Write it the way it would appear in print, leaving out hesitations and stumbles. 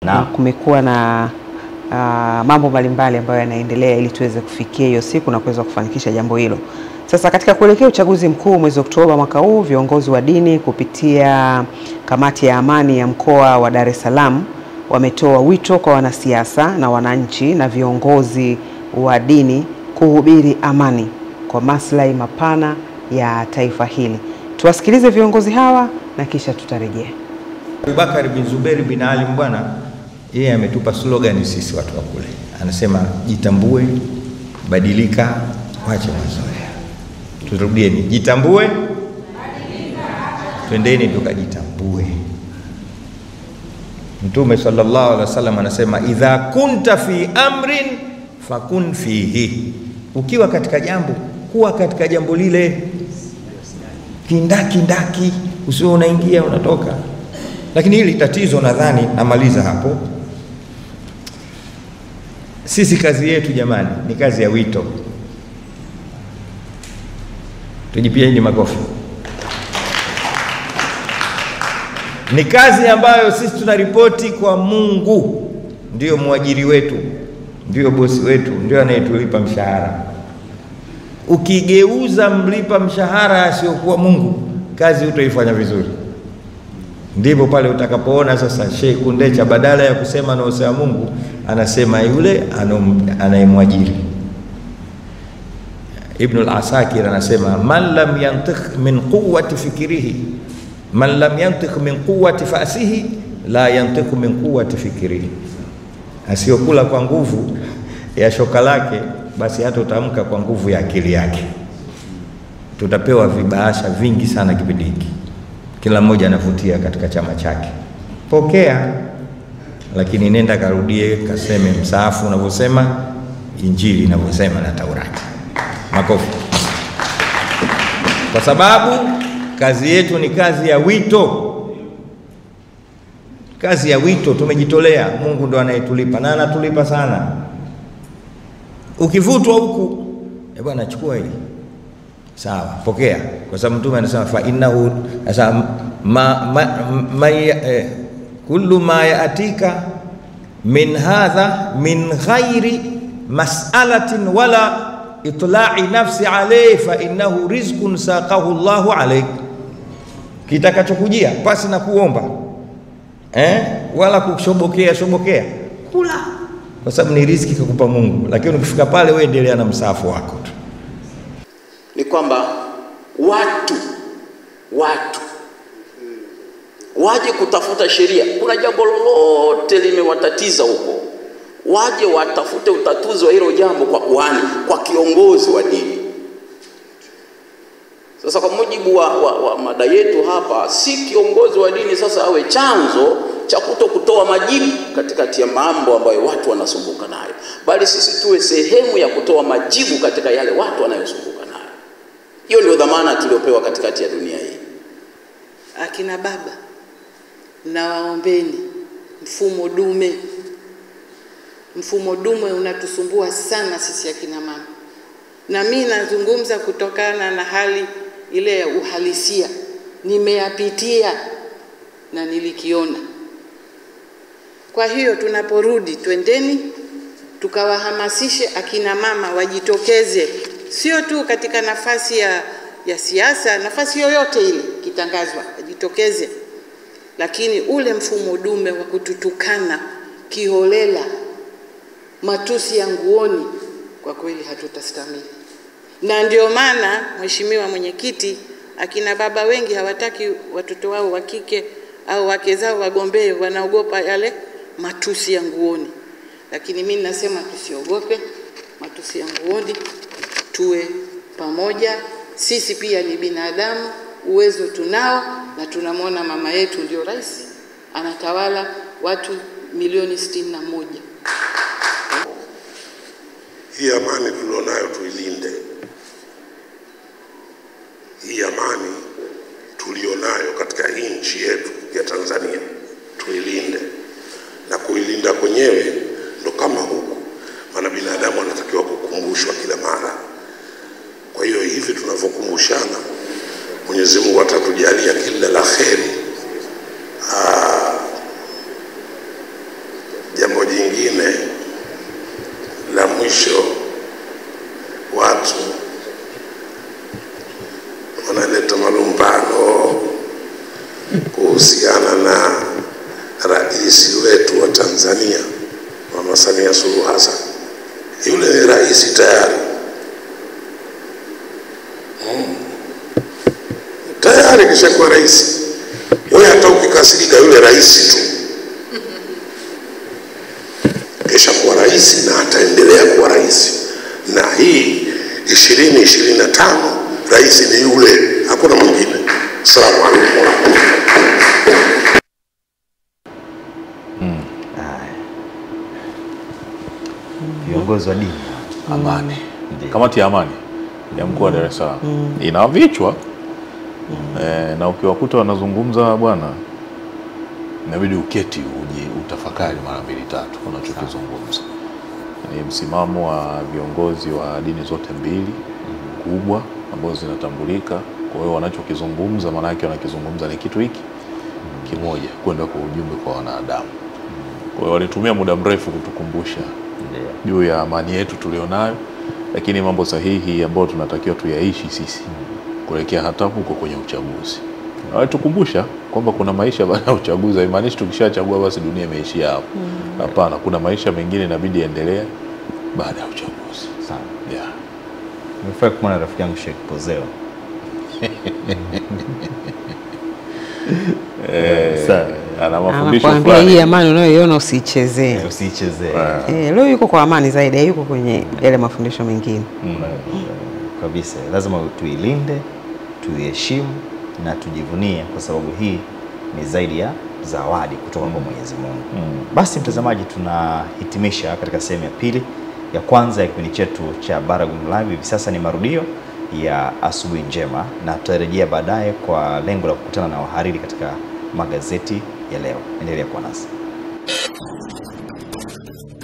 Na kumekuwa na mambo mbalimbali ambayo yanaendelea ili tuweze kufikia hiyo siku na kuweza kufanikisha jambo hilo. Sasa katika kuelekea uchaguzi mkuu mwezi Oktoba mwaka huu, viongozi wa dini kupitia kamati ya amani ya mkoa wa Dar es Salaam wametoa wito kwa wanasiasa na wananchi na viongozi wa dini kuhubiri amani kwa maslahi mapana ya taifa hili. Tuwasikilize viongozi hawa na kisha tutarejea. Abubakar bin Zubair bin Ali bwana, yeye ametupa slogan sisi watu wa kule. Anasema jitambue, badilika, wacha mazoea. Turudieni, jitambue, badilika. Twendeni tukajitambue. Mtume sallallahu alaihi wasallam anasema idha kunta fi amrin fakun fihi. Ukiwa katika jambo, kuwa katika jambo lile. Kindaki, usiwe unaingia unatoka. Lakini hili tatizo nadhani namaliza hapo. Sisi kazi yetu jamani ni kazi ya wito. Tujipieni makofi. Ni kazi ambayo sisi tunaripoti kwa Mungu. Ndio mwajiri wetu, ndio bosi wetu, ndio anayetulipa mshahara. Ukigeuza mlipa mshahara asiyokuwa Mungu, kazi utaifanya vizuri. Ndipo pale utakapoona sasa Sheikh Kundecha badala ya kusema na usema Mungu anasema yule anayemwajiri. Ibn al-Asakir anasema man lam yantiq min quwwati fikrihi, man lam yantiq min quwwati fa'sihi la yantiq min quwwati fikrihi. Asiyokula kwa nguvu ya shoka lake basi hata utamka kwa nguvu ya akili yake. Tutapewa vibahasha vingi sana kipindi hiki. Kila mmoja anavutia katika chama chake. Pokea, lakini nenda karudie kaseme msaafu unavyosema, Injili inavyosema na Taurati. Makofi. Kwa sababu kazi yetu ni kazi ya wito. Kazi ya wito tumejitolea. Mungu ndo anayetulipa na anatulipa sana. Ukivutwa huku, bwana chukua hili. Sawa, pokea. Kwa sababu Mtume anasema fa innahu kullu ma yaatika min hadha min ghairi mas'alatin wala itla'i nafsi alayhi fa innahu rizqun saqahu Allahu alayk. Kitakachokujia pasi na kuomba wala kushobokea kula, kwa sababu ni riziki kukupa Mungu. Lakini ukifika pale wewe endelea na msafu wako tu. Ni kwamba watu waje kutafuta sheria. Kuna jambo lolote limewatatiza huko, waje watafute utatuzi wa hilo jambo kwa kuhani, kwa kiongozi wa dini. Sasa kwa mujibu wa mada yetu hapa, si kiongozi wa dini sasa awe chanzo cha kutoa majibu katikati ya mambo ambayo watu wanasumbuka nayo, bali sisi tuwe sehemu ya kutoa majibu katika yale watu wanayosumbuka nayo. Hiyo ndio dhamana tuliopewa katikati ya dunia hii. Akina baba, na waombeni mfumo dume unatusumbua sana sisi akina mama. Na mimi nazungumza kutokana na hali ile ya uhalisia, nimeyapitia na nilikiona. Kwa hiyo tunaporudi, twendeni tukawahamasishe akina mama wajitokeze, sio tu katika nafasi ya siasa, nafasi yoyote ile kitangazwa wajitokeze. Lakini ule mfumo dume wa kututukana kiholela, matusi ya nguoni, kwa kweli hatutastamili. Na ndio maana Mheshimiwa Mwenyekiti, akina baba wengi hawataki watoto wao wa kike au wake zao wagombee, wanaogopa yale matusi ya nguoni. Lakini mimi nasema tusiogope matusi ya nguoni, tuwe pamoja. Sisi pia ni binadamu, uwezo tunao, na tunamwona mama yetu ndio rais, anatawala watu milioni 61. Hii amani tulionayo tuilinde. Hii amani tulionayo katika hii nchi yetu ya Tanzania tuilinde, na kuilinda kwenyewe ndo kama huku, maana binadamu anatakiwa kukumbushwa kila mara. Kwa hiyo hivi tunavyokumbushana, Mwenyezi Mungu atatujalia kila la kheri. Jambo jingine la mwisho, watu wanaleta malumbano kuhusiana na rais wetu wa Tanzania Mama Samia Suluhu Hassan. Yule ni rais tayari, tayari kishakuwa rais. Wewe hata ukikasirika, yule rais tu kishakuwa rais na ataendelea kuwa rais. Na hii 2025 rais ni yule, hakuna mwingine. Asalamu alaykum. Viongozi wa dini, amani. Kamati ya amani ya mkoa wa Dar es Salaam ina vichwa na ukiwakuta wanazungumza bwana, inabidi uketi utafakari mara 2-3 unachokizungumza. Ni msimamo wa viongozi wa dini zote mbili kubwa ambazo zinatambulika. Kwa hiyo wanachokizungumza maana yake wanakizungumza ni kitu hiki kimoja kwenda kwa ujumbe kwa wanadamu. Kwa hiyo walitumia muda mrefu kutukumbusha juu ya amani yetu tulionayo, lakini mambo sahihi ambayo tunatakiwa tuyaishi sisi kuelekea hata huko kwenye uchaguzi. Walitukumbusha kwamba kuna maisha baada ya uchaguzi. Haimaanishi tukishachagua basi dunia imeishia hapo. Hapana, kuna maisha mengine inabidi endelee baada ya uchaguzi. Sawa. Yeah. Nimefurahi kumwona rafiki yangu Sheikh Pozeo. Ana mafundisho fulani. Anakuambia hii amani unayoiona usichezee. Usichezee. Leo yuko kwa amani zaidi, yuko kwenye yale mafundisho mengine. Kabisa. Lazima tuilinde, tuiheshimu na tujivunie, kwa sababu hii ni zaidi ya zawadi kutoka kwa Mwenyezi Mungu. Basi mtazamaji, tunahitimisha katika sehemu ya pili ya kwanza ya kipindi chetu cha Baragumu Live. Hivi sasa ni marudio ya Asubuhi Njema, na tutarejea baadaye kwa lengo la kukutana na wahariri katika magazeti ya leo. Endelea kuwa nasi.